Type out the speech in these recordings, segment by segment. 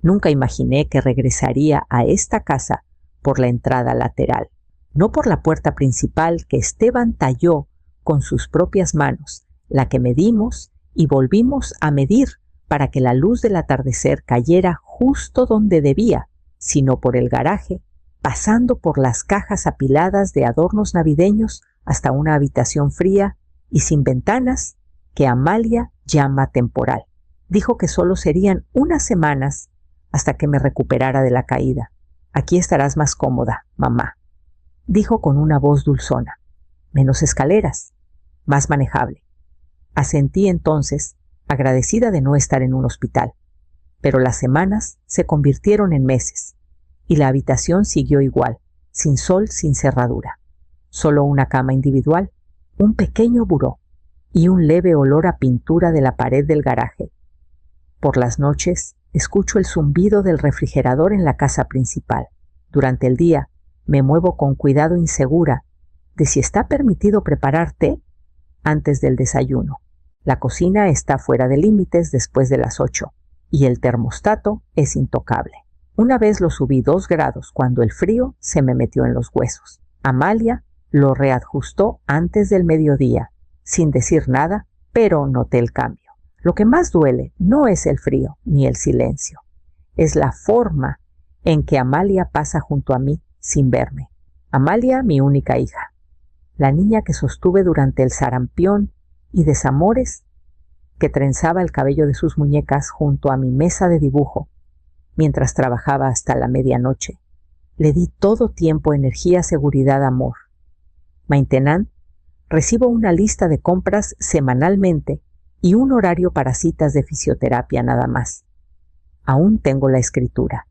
Nunca imaginé que regresaría a esta casa por la entrada lateral, no por la puerta principal que Esteban talló con sus propias manos, la que medimos y volvimos a medir para que la luz del atardecer cayera justo donde debía, sino por el garaje, pasando por las cajas apiladas de adornos navideños hasta una habitación fría y sin ventanas que Amalia llama temporal. Dijo que solo serían unas semanas hasta que me recuperara de la caída. Aquí estarás más cómoda, mamá, dijo con una voz dulzona. Menos escaleras, más manejable. Asentí entonces, agradecida de no estar en un hospital. Pero las semanas se convirtieron en meses, y la habitación siguió igual, sin sol, sin cerradura. Solo una cama individual, un pequeño buró y un leve olor a pintura de la pared del garaje. Por las noches escucho el zumbido del refrigerador en la casa principal. Durante el día me muevo con cuidado, insegura de si está permitido preparar té antes del desayuno. La cocina está fuera de límites después de las 8 y el termostato es intocable. Una vez lo subí 2 grados cuando el frío se me metió en los huesos. Amalia lo reajustó antes del mediodía, sin decir nada, pero noté el cambio. Lo que más duele no es el frío ni el silencio, es la forma en que Amalia pasa junto a mí sin verme. Amalia, mi única hija, la niña que sostuve durante el sarampión y desamores que trenzaba el cabello de sus muñecas junto a mi mesa de dibujo mientras trabajaba hasta la medianoche. Le di todo tiempo, energía, seguridad, amor. Maintenant, recibo una lista de compras semanalmente y un horario para citas de fisioterapia nada más. Aún tengo la escritura.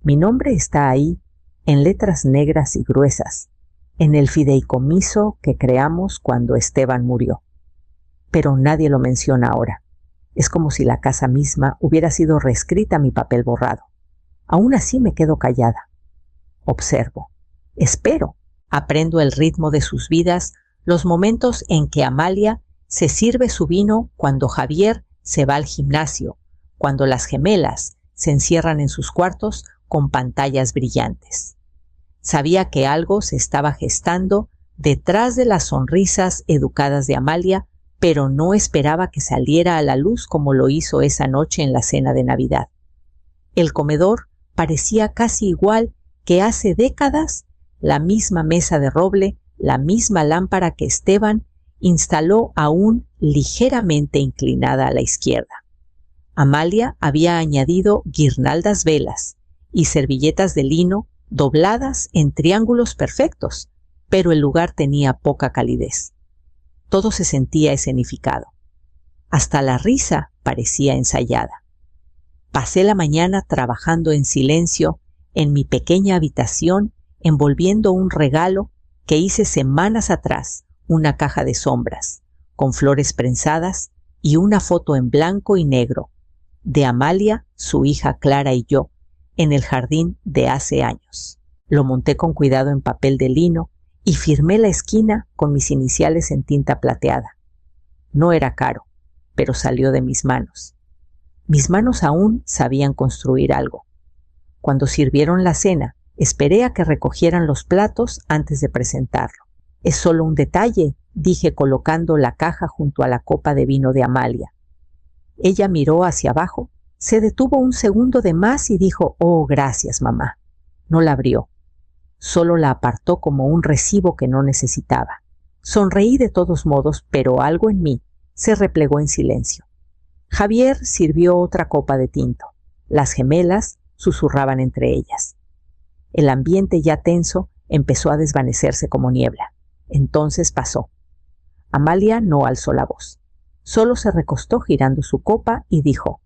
Mi nombre está ahí, en letras negras y gruesas, en el fideicomiso que creamos cuando Esteban murió. Pero nadie lo menciona ahora. Es como si la casa misma hubiera sido reescrita a mi papel borrado. Aún así me quedo callada. Observo. Espero. Aprendo el ritmo de sus vidas, los momentos en que Amalia se sirve su vino cuando Javier se va al gimnasio, cuando las gemelas se encierran en sus cuartos con pantallas brillantes. Sabía que algo se estaba gestando detrás de las sonrisas educadas de Amalia, pero no esperaba que saliera a la luz como lo hizo esa noche en la cena de Navidad. El comedor parecía casi igual que hace décadas, la misma mesa de roble, la misma lámpara que Esteban instaló aún ligeramente inclinada a la izquierda. Amalia había añadido guirnaldas velas y servilletas de lino dobladas en triángulos perfectos, pero el lugar tenía poca calidez. Todo se sentía escenificado. Hasta la risa parecía ensayada. Pasé la mañana trabajando en silencio en mi pequeña habitación, envolviendo un regalo que hice semanas atrás, una caja de sombras, con flores prensadas y una foto en blanco y negro de Amalia, su hija Clara y yo, en el jardín de hace años. Lo monté con cuidado en papel de lino y firmé la esquina con mis iniciales en tinta plateada. No era caro, pero salió de mis manos. Mis manos aún sabían construir algo. Cuando sirvieron la cena, esperé a que recogieran los platos antes de presentarlo. Es solo un detalle, dije colocando la caja junto a la copa de vino de Amalia. Ella miró hacia abajo, se detuvo un segundo de más y dijo: «Oh, gracias, mamá». No la abrió. Solo la apartó como un recibo que no necesitaba. Sonreí de todos modos, pero algo en mí se replegó en silencio. Javier sirvió otra copa de tinto. Las gemelas susurraban entre ellas. El ambiente ya tenso empezó a desvanecerse como niebla. Entonces pasó. Amalia no alzó la voz. Solo se recostó girando su copa y dijo: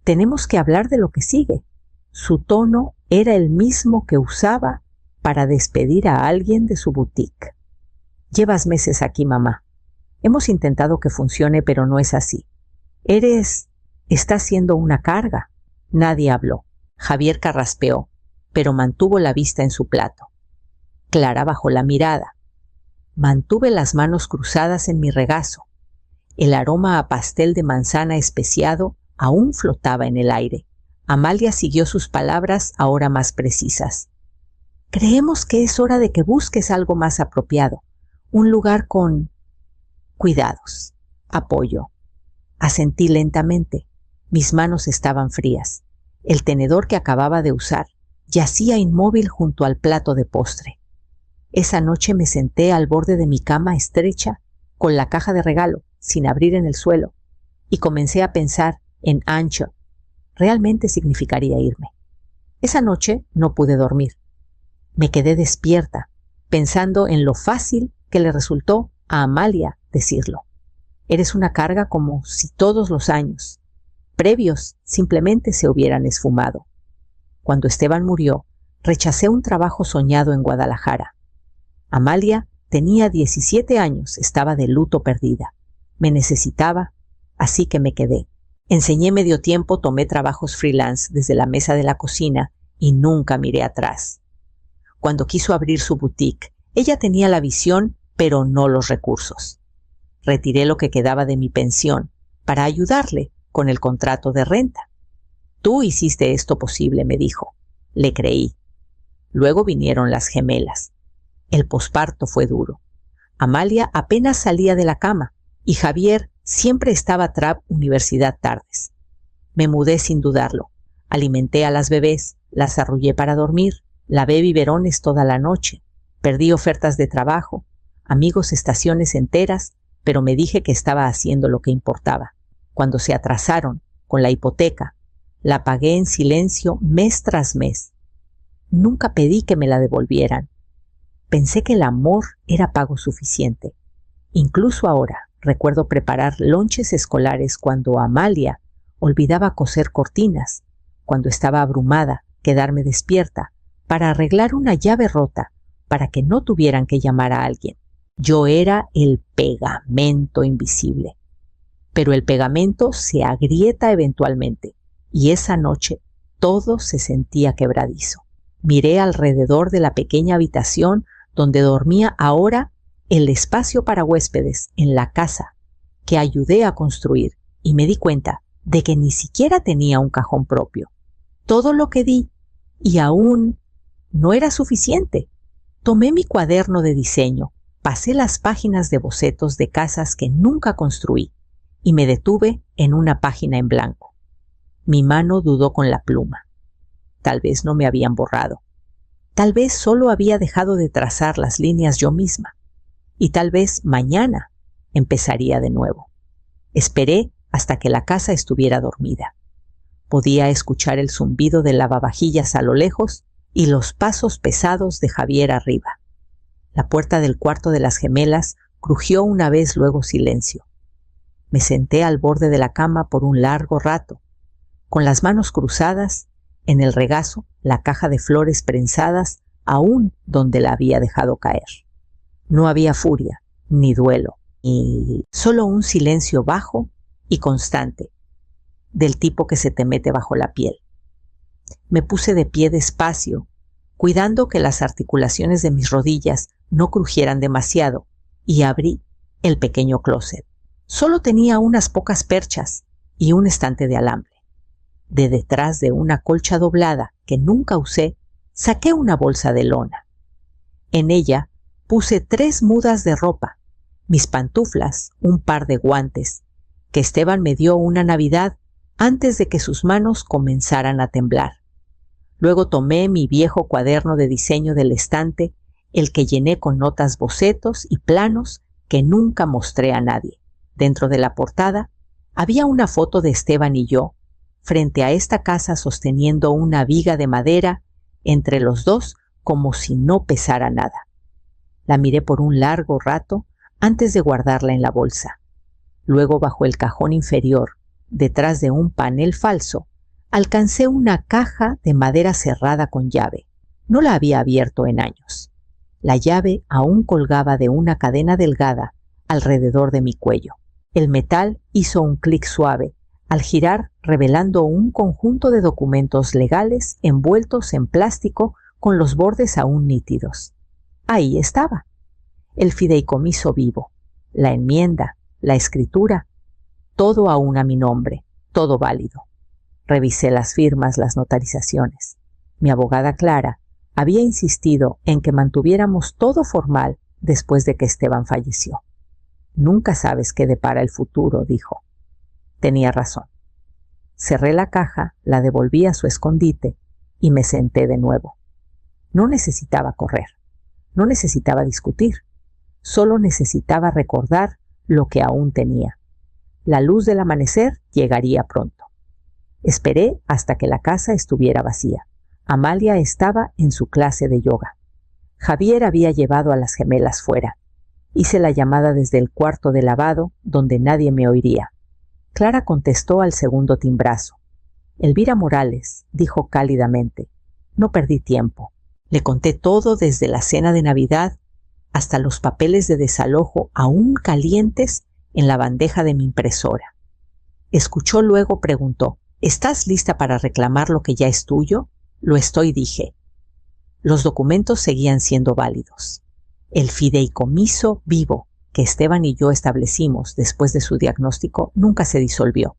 «Tenemos que hablar de lo que sigue». Su tono era el mismo que usaba para despedir a alguien de su boutique. «Llevas meses aquí, mamá. Hemos intentado que funcione, pero no es así. Estás siendo una carga». Nadie habló. Javier carraspeó, pero mantuvo la vista en su plato. Clara bajó la mirada. Mantuve las manos cruzadas en mi regazo. El aroma a pastel de manzana especiado aún flotaba en el aire. Amalia siguió sus palabras, ahora más precisas. Creemos que es hora de que busques algo más apropiado, un lugar con cuidados. Apoyo. Asentí lentamente. Mis manos estaban frías. El tenedor que acababa de usar yacía inmóvil junto al plato de postre. Esa noche me senté al borde de mi cama estrecha, con la caja de regalo, sin abrir en el suelo, y comencé a pensar en Ancho. Realmente significaría irme. Esa noche no pude dormir. Me quedé despierta, pensando en lo fácil que le resultó a Amalia decirlo. Eres una carga como si todos los años previos simplemente se hubieran esfumado. Cuando Esteban murió, rechacé un trabajo soñado en Guadalajara. Amalia tenía 17 años, estaba de luto perdida. Me necesitaba, así que me quedé. Enseñé medio tiempo, tomé trabajos freelance desde la mesa de la cocina y nunca miré atrás. Cuando quiso abrir su boutique, ella tenía la visión, pero no los recursos. Retiré lo que quedaba de mi pensión para ayudarle con el contrato de renta. Tú hiciste esto posible, me dijo. Le creí. Luego vinieron las gemelas. El posparto fue duro. Amalia apenas salía de la cama y Javier siempre estaba tras universidad tardes. Me mudé sin dudarlo. Alimenté a las bebés, las arrullé para dormir, lavé biberones toda la noche, perdí ofertas de trabajo, amigos estaciones enteras, pero me dije que estaba haciendo lo que importaba. Cuando se atrasaron con la hipoteca, la pagué en silencio mes tras mes. Nunca pedí que me la devolvieran. Pensé que el amor era pago suficiente. Incluso ahora recuerdo preparar lonches escolares cuando Amalia olvidaba coser cortinas, cuando estaba abrumada, quedarme despierta para arreglar una llave rota para que no tuvieran que llamar a alguien. Yo era el pegamento invisible. Pero el pegamento se agrieta eventualmente, y esa noche todo se sentía quebradizo. Miré alrededor de la pequeña habitación donde dormía ahora el espacio para huéspedes en la casa que ayudé a construir y me di cuenta de que ni siquiera tenía un cajón propio. Todo lo que di y aún no era suficiente. Tomé mi cuaderno de diseño, pasé las páginas de bocetos de casas que nunca construí y me detuve en una página en blanco. Mi mano dudó con la pluma. Tal vez no me habían borrado. Tal vez solo había dejado de trazar las líneas yo misma. Y tal vez mañana empezaría de nuevo. Esperé hasta que la casa estuviera dormida. Podía escuchar el zumbido del lavavajillas a lo lejos y los pasos pesados de Javier arriba. La puerta del cuarto de las gemelas crujió una vez, luego silencio. Me senté al borde de la cama por un largo rato, con las manos cruzadas, en el regazo la caja de flores prensadas aún donde la había dejado caer. No había furia, ni duelo, y solo un silencio bajo y constante, del tipo que se te mete bajo la piel. Me puse de pie despacio, cuidando que las articulaciones de mis rodillas no crujieran demasiado, y abrí el pequeño closet. Solo tenía unas pocas perchas y un estante de alambre. De detrás de una colcha doblada que nunca usé, saqué una bolsa de lona. En ella puse 3 mudas de ropa, mis pantuflas, un par de guantes, que Esteban me dio una Navidad antes de que sus manos comenzaran a temblar. Luego tomé mi viejo cuaderno de diseño del estante, el que llené con notas, bocetos y planos que nunca mostré a nadie. Dentro de la portada había una foto de Esteban y yo, frente a esta casa sosteniendo una viga de madera, entre los dos como si no pesara nada. La miré por un largo rato antes de guardarla en la bolsa. Luego, bajo el cajón inferior, detrás de un panel falso, alcancé una caja de madera cerrada con llave. No la había abierto en años. La llave aún colgaba de una cadena delgada alrededor de mi cuello. El metal hizo un clic suave al girar, revelando un conjunto de documentos legales envueltos en plástico con los bordes aún nítidos. Ahí estaba. El fideicomiso vivo, la enmienda, la escritura, todo aún a mi nombre, todo válido. Revisé las firmas, las notarizaciones. Mi abogada Clara había insistido en que mantuviéramos todo formal después de que Esteban falleció. Nunca sabes qué depara el futuro, dijo. Tenía razón. Cerré la caja, la devolví a su escondite y me senté de nuevo. No necesitaba correr, no necesitaba discutir, solo necesitaba recordar lo que aún tenía. La luz del amanecer llegaría pronto. Esperé hasta que la casa estuviera vacía. Amalia estaba en su clase de yoga. Javier había llevado a las gemelas fuera. Hice la llamada desde el cuarto de lavado, donde nadie me oiría. Clara contestó al segundo timbrazo. Elvira Morales, dijo cálidamente. No perdí tiempo. Le conté todo desde la cena de Navidad hasta los papeles de desalojo aún calientes en la bandeja de mi impresora. Escuchó luego, preguntó, ¿estás lista para reclamar lo que ya es tuyo? Lo estoy, dije. Los documentos seguían siendo válidos. El fideicomiso vivo que Esteban y yo establecimos después de su diagnóstico nunca se disolvió.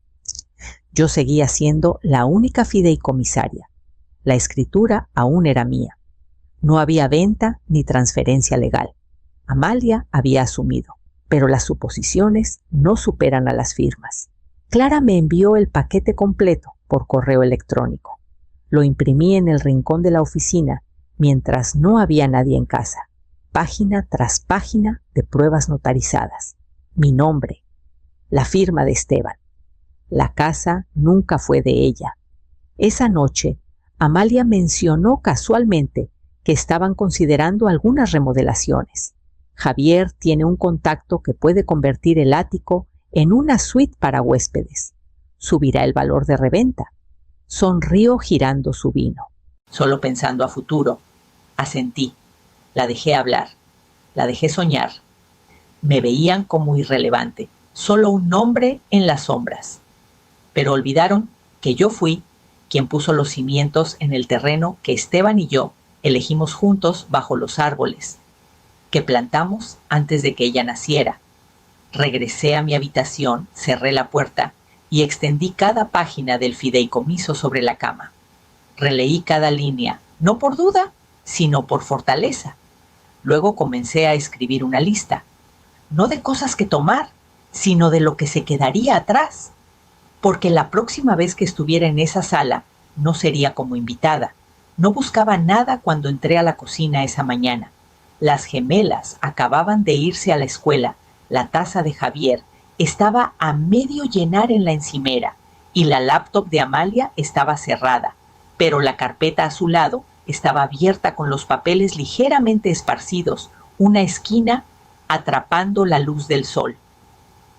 Yo seguía siendo la única fideicomisaria. La escritura aún era mía. No había venta ni transferencia legal. Amalia había asumido, pero las suposiciones no superan a las firmas. Clara me envió el paquete completo por correo electrónico. Lo imprimí en el rincón de la oficina mientras no había nadie en casa. Página tras página de pruebas notarizadas. Mi nombre, la firma de Esteban. La casa nunca fue de ella. Esa noche, Amalia mencionó casualmente que estaban considerando algunas remodelaciones. Javier tiene un contacto que puede convertir el ático en una suite para huéspedes. Subirá el valor de reventa. Sonrió girando su vino. Solo pensando a futuro. Asentí. La dejé hablar. La dejé soñar. Me veían como irrelevante, solo un nombre en las sombras. Pero olvidaron que yo fui quien puso los cimientos en el terreno que Esteban y yo elegimos juntos bajo los árboles, que plantamos antes de que ella naciera. Regresé a mi habitación, cerré la puerta y extendí cada página del fideicomiso sobre la cama. Releí cada línea, no por duda, sino por fortaleza. Luego comencé a escribir una lista, no de cosas que tomar, sino de lo que se quedaría atrás, porque la próxima vez que estuviera en esa sala no sería como invitada. No buscaba nada cuando entré a la cocina esa mañana. Las gemelas acababan de irse a la escuela. La taza de Javier estaba a medio llenar en la encimera y la laptop de Amalia estaba cerrada, pero la carpeta a su lado estaba abierta con los papeles ligeramente esparcidos, una esquina atrapando la luz del sol.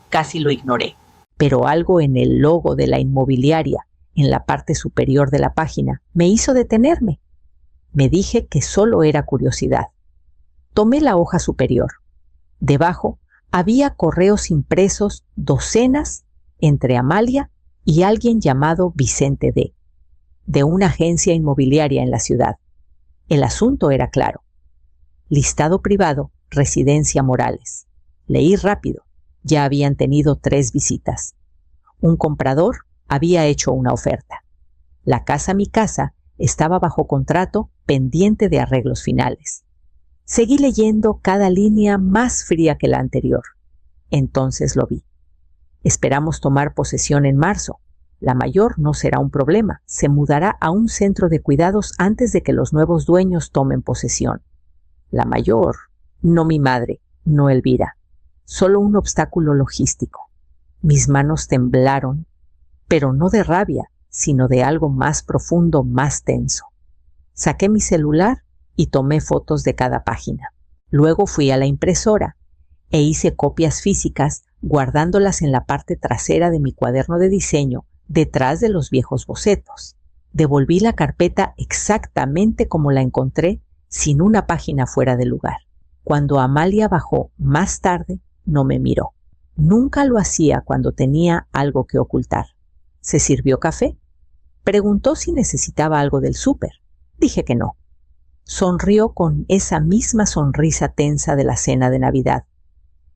Casi lo ignoré, pero algo en el logo de la inmobiliaria, en la parte superior de la página, me hizo detenerme. Me dije que solo era curiosidad. Tomé la hoja superior. Debajo había correos impresos, docenas, entre Amalia y alguien llamado Vicente D., de una agencia inmobiliaria en la ciudad. El asunto era claro. Listado privado, Residencia Morales. Leí rápido. Ya habían tenido 3 visitas. Un comprador había hecho una oferta. La casa Mi Casa estaba bajo contrato, pendiente de arreglos finales. Seguí leyendo cada línea más fría que la anterior. Entonces lo vi. Esperamos tomar posesión en marzo. La mayor no será un problema. Se mudará a un centro de cuidados antes de que los nuevos dueños tomen posesión. La mayor, no mi madre, no Elvira. Solo un obstáculo logístico. Mis manos temblaron, pero no de rabia, sino de algo más profundo, más tenso. Saqué mi celular y tomé fotos de cada página. Luego fui a la impresora e hice copias físicas guardándolas en la parte trasera de mi cuaderno de diseño, detrás de los viejos bocetos. Devolví la carpeta exactamente como la encontré, sin una página fuera de lugar. Cuando Amalia bajó más tarde, no me miró. Nunca lo hacía cuando tenía algo que ocultar. ¿Se sirvió café? Preguntó si necesitaba algo del súper. Dije que no. Sonrió con esa misma sonrisa tensa de la cena de Navidad.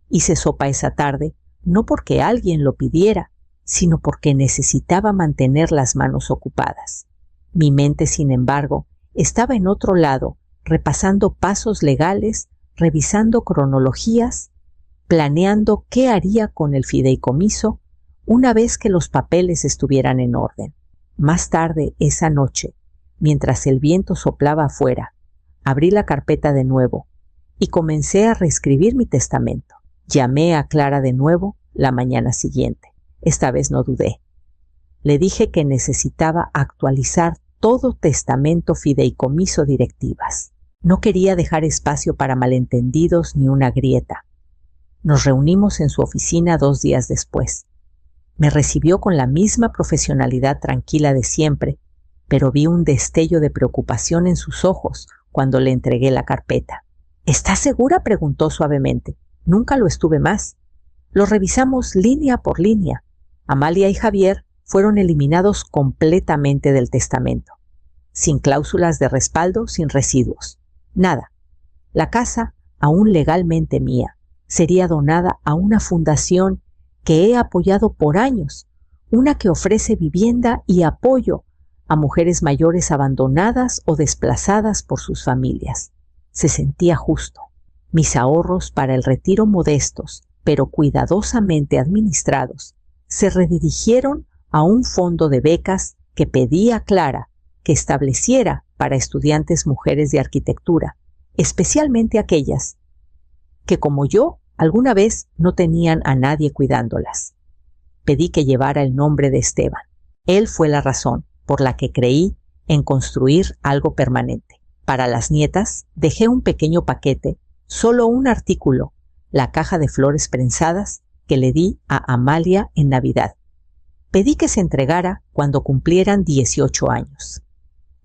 Hice sopa esa tarde, no porque alguien lo pidiera, sino porque necesitaba mantener las manos ocupadas. Mi mente, sin embargo, estaba en otro lado, repasando pasos legales, revisando cronologías, planeando qué haría con el fideicomiso una vez que los papeles estuvieran en orden. Más tarde esa noche, mientras el viento soplaba afuera, abrí la carpeta de nuevo y comencé a reescribir mi testamento. Llamé a Clara de nuevo la mañana siguiente. Esta vez no dudé. Le dije que necesitaba actualizar todo testamento, fideicomiso, directivas. No quería dejar espacio para malentendidos ni una grieta. Nos reunimos en su oficina 2 días después. Me recibió con la misma profesionalidad tranquila de siempre, pero vi un destello de preocupación en sus ojos cuando le entregué la carpeta. ¿Estás segura?, preguntó suavemente. Nunca lo estuve más. Lo revisamos línea por línea. Amalia y Javier fueron eliminados completamente del testamento. Sin cláusulas de respaldo, sin residuos. Nada. La casa, aún legalmente mía, sería donada a una fundación que he apoyado por años, una que ofrece vivienda y apoyo a mujeres mayores abandonadas o desplazadas por sus familias. Se sentía justo. Mis ahorros para el retiro, modestos, pero cuidadosamente administrados, se redirigieron a un fondo de becas que pedí a Clara que estableciera para estudiantes mujeres de arquitectura, especialmente aquellas que, como yo, alguna vez no tenían a nadie cuidándolas. Pedí que llevara el nombre de Esteban. Él fue la razón por la que creí en construir algo permanente. Para las nietas dejé un pequeño paquete, solo un artículo, la caja de flores prensadas que le di a Amalia en Navidad. Pedí que se entregara cuando cumplieran 18 años.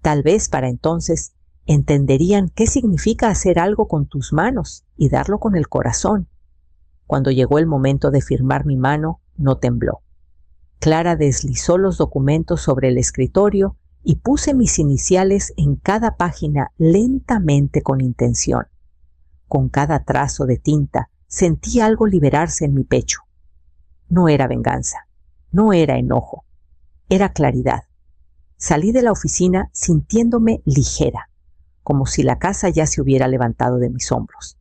Tal vez para entonces entenderían qué significa hacer algo con tus manos y darlo con el corazón. Cuando llegó el momento de firmar, mi mano no tembló. Clara deslizó los documentos sobre el escritorio y puse mis iniciales en cada página lentamente, con intención. Con cada trazo de tinta sentí algo liberarse en mi pecho. No era venganza, no era enojo, era claridad. Salí de la oficina sintiéndome ligera, como si la casa ya se hubiera levantado de mis hombros.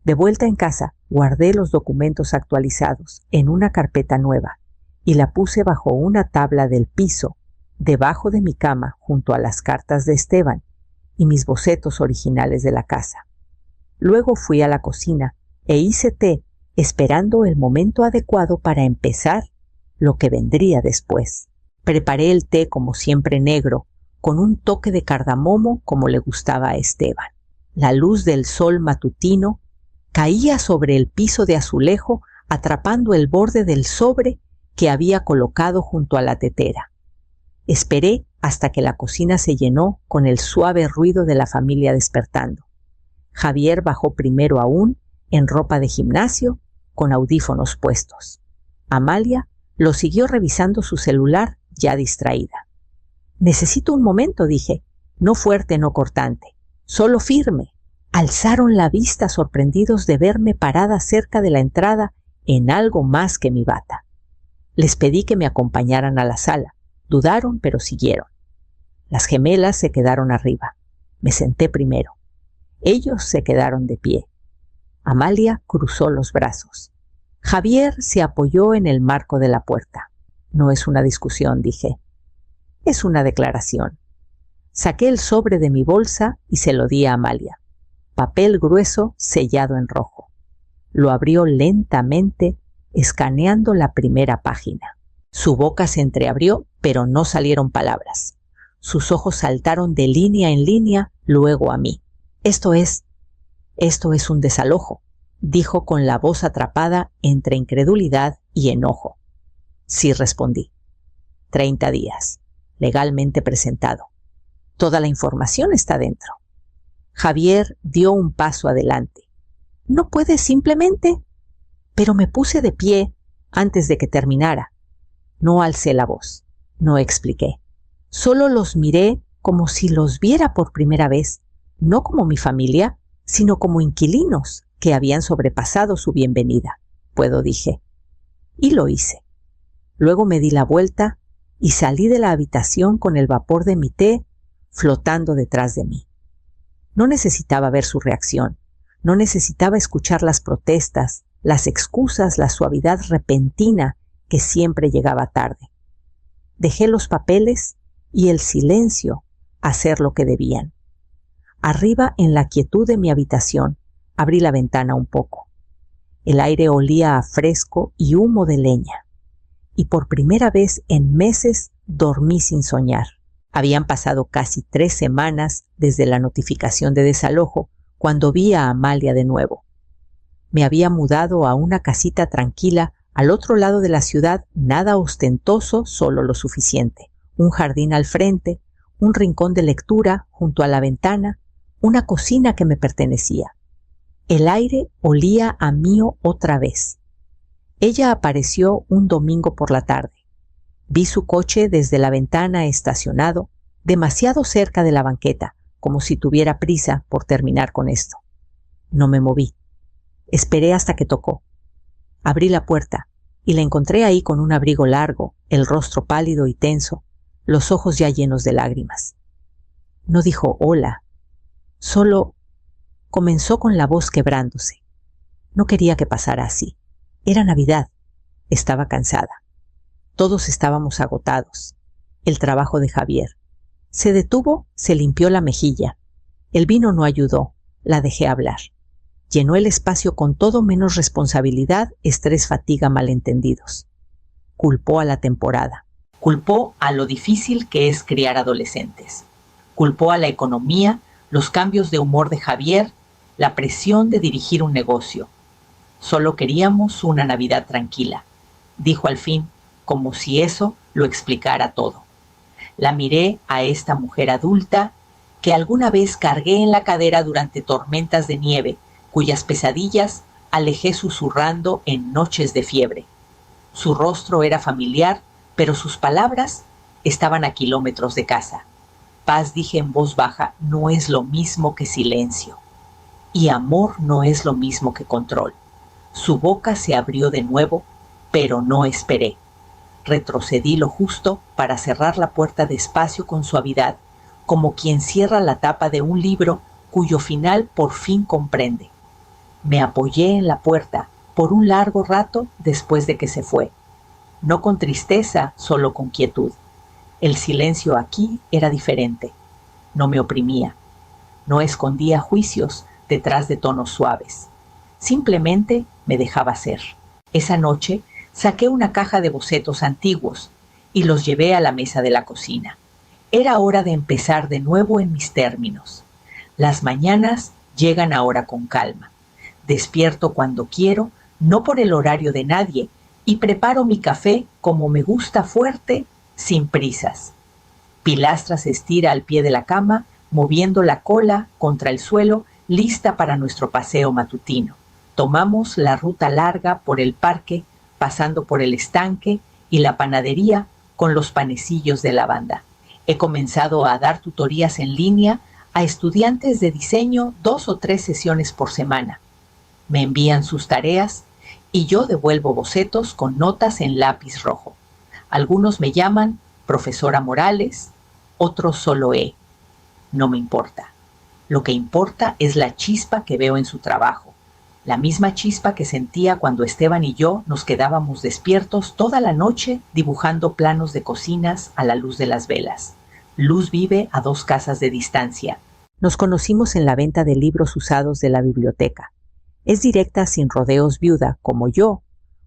De vuelta en casa, guardé los documentos actualizados en una carpeta nueva y la puse bajo una tabla del piso, debajo de mi cama, junto a las cartas de Esteban y mis bocetos originales de la casa. Luego fui a la cocina e hice té, esperando el momento adecuado para empezar lo que vendría después. Preparé el té, como siempre, negro, con un toque de cardamomo, como le gustaba a Esteban. La luz del sol matutino caía sobre el piso de azulejo, atrapando el borde del sobre que había colocado junto a la tetera. Esperé hasta que la cocina se llenó con el suave ruido de la familia despertando. Javier bajó primero aún, en ropa de gimnasio, con audífonos puestos. Amalia lo siguió revisando su celular, ya distraída. «Necesito un momento», dije, «no fuerte, no cortante, solo firme». Alzaron la vista sorprendidos de verme parada cerca de la entrada en algo más que mi bata. Les pedí que me acompañaran a la sala. Dudaron, pero siguieron. Las gemelas se quedaron arriba. Me senté primero. Ellos se quedaron de pie. Amalia cruzó los brazos. Javier se apoyó en el marco de la puerta. «No es una discusión», dije. «Es una declaración». Saqué el sobre de mi bolsa y se lo di a Amalia. Papel grueso sellado en rojo. Lo abrió lentamente, escaneando la primera página. Su boca se entreabrió, pero no salieron palabras. Sus ojos saltaron de línea en línea, luego a mí. Esto es un desalojo», dijo con la voz atrapada entre incredulidad y enojo. «Sí», respondí. 30 días, legalmente presentado. Toda la información está dentro. Javier dio un paso adelante. «¿No puedes simplemente?» Pero me puse de pie antes de que terminara. No alcé la voz, no expliqué. Solo los miré como si los viera por primera vez, no como mi familia, sino como inquilinos que habían sobrepasado su bienvenida. «Puedo», dije. Y lo hice. Luego me di la vuelta y salí de la habitación con el vapor de mi té flotando detrás de mí. No necesitaba ver su reacción, no necesitaba escuchar las protestas, las excusas, la suavidad repentina que siempre llegaba tarde. Dejé los papeles y el silencio hacer lo que debían. Arriba, en la quietud de mi habitación, abrí la ventana un poco. El aire olía a fresco y humo de leña. Y por primera vez en meses dormí sin soñar. Habían pasado casi 3 semanas desde la notificación de desalojo cuando vi a Amalia de nuevo. Me había mudado a una casita tranquila al otro lado de la ciudad, nada ostentoso, solo lo suficiente. Un jardín al frente, un rincón de lectura junto a la ventana, una cocina que me pertenecía. El aire olía a mío otra vez. Ella apareció un domingo por la tarde. Vi su coche desde la ventana estacionado, demasiado cerca de la banqueta, como si tuviera prisa por terminar con esto. No me moví. Esperé hasta que tocó. Abrí la puerta y la encontré ahí con un abrigo largo, el rostro pálido y tenso, los ojos ya llenos de lágrimas. No dijo hola, solo comenzó con la voz quebrándose. No quería que pasara así. Era Navidad. Estaba cansada. Todos estábamos agotados. El trabajo de Javier. Se detuvo, se limpió la mejilla. El vino no ayudó. La dejé hablar. Llenó el espacio con todo menos responsabilidad, estrés, fatiga, malentendidos. Culpó a la temporada. Culpó a lo difícil que es criar adolescentes. Culpó a la economía, los cambios de humor de Javier, la presión de dirigir un negocio. Solo queríamos una Navidad tranquila, dijo al fin, como si eso lo explicara todo. La miré a esta mujer adulta que alguna vez cargué en la cadera durante tormentas de nieve, cuyas pesadillas alejé susurrando en noches de fiebre. Su rostro era familiar, pero sus palabras estaban a kilómetros de casa. Paz, dije en voz baja, no es lo mismo que silencio. Y amor no es lo mismo que control. Su boca se abrió de nuevo, pero no esperé. Retrocedí lo justo para cerrar la puerta despacio con suavidad, como quien cierra la tapa de un libro cuyo final por fin comprende. Me apoyé en la puerta por un largo rato después de que se fue. No con tristeza, solo con quietud. El silencio aquí era diferente. No me oprimía. No escondía juicios detrás de tonos suaves. Simplemente me dejaba ser. Esa noche saqué una caja de bocetos antiguos y los llevé a la mesa de la cocina. Era hora de empezar de nuevo en mis términos. Las mañanas llegan ahora con calma. Despierto cuando quiero, no por el horario de nadie, y preparo mi café como me gusta, fuerte, sin prisas. Pilastra se estira al pie de la cama, moviendo la cola contra el suelo, lista para nuestro paseo matutino. Tomamos la ruta larga por el parque, pasando por el estanque y la panadería con los panecillos de lavanda. He comenzado a dar tutorías en línea a estudiantes de diseño 2 o 3 sesiones por semana. Me envían sus tareas y yo devuelvo bocetos con notas en lápiz rojo. Algunos me llaman profesora Morales, otros solo No me importa. Lo que importa es la chispa que veo en su trabajo. La misma chispa que sentía cuando Esteban y yo nos quedábamos despiertos toda la noche dibujando planos de cocinas a la luz de las velas. Luz vive a 2 casas de distancia. Nos conocimos en la venta de libros usados de la biblioteca. Es directa, sin rodeos, viuda, como yo,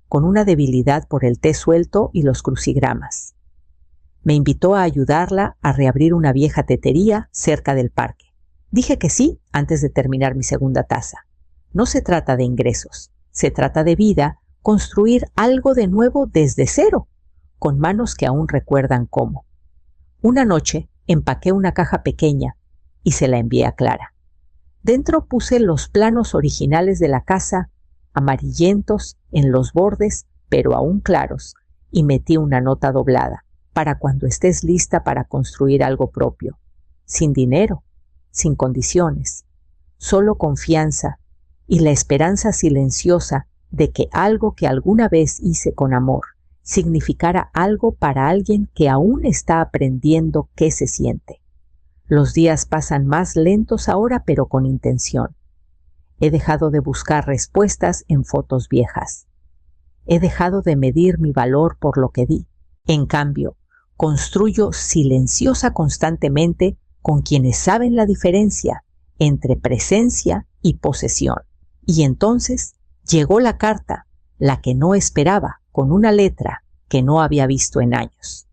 con una debilidad por el té suelto y los crucigramas. Me invitó a ayudarla a reabrir una vieja tetería cerca del parque. Dije que sí antes de terminar mi segunda taza. No se trata de ingresos, se trata de vida, construir algo de nuevo desde cero, con manos que aún recuerdan cómo. Una noche empaqué una caja pequeña y se la envié a Clara. Dentro puse los planos originales de la casa, amarillentos en los bordes, pero aún claros, y metí una nota doblada, para cuando estés lista para construir algo propio, sin dinero, sin condiciones, solo confianza y la esperanza silenciosa de que algo que alguna vez hice con amor significara algo para alguien que aún está aprendiendo qué se siente. Los días pasan más lentos ahora, pero con intención. He dejado de buscar respuestas en fotos viejas. He dejado de medir mi valor por lo que di. En cambio, construyo silenciosa constantemente con quienes saben la diferencia entre presencia y posesión. Y entonces llegó la carta, la que no esperaba, con una letra que no había visto en años.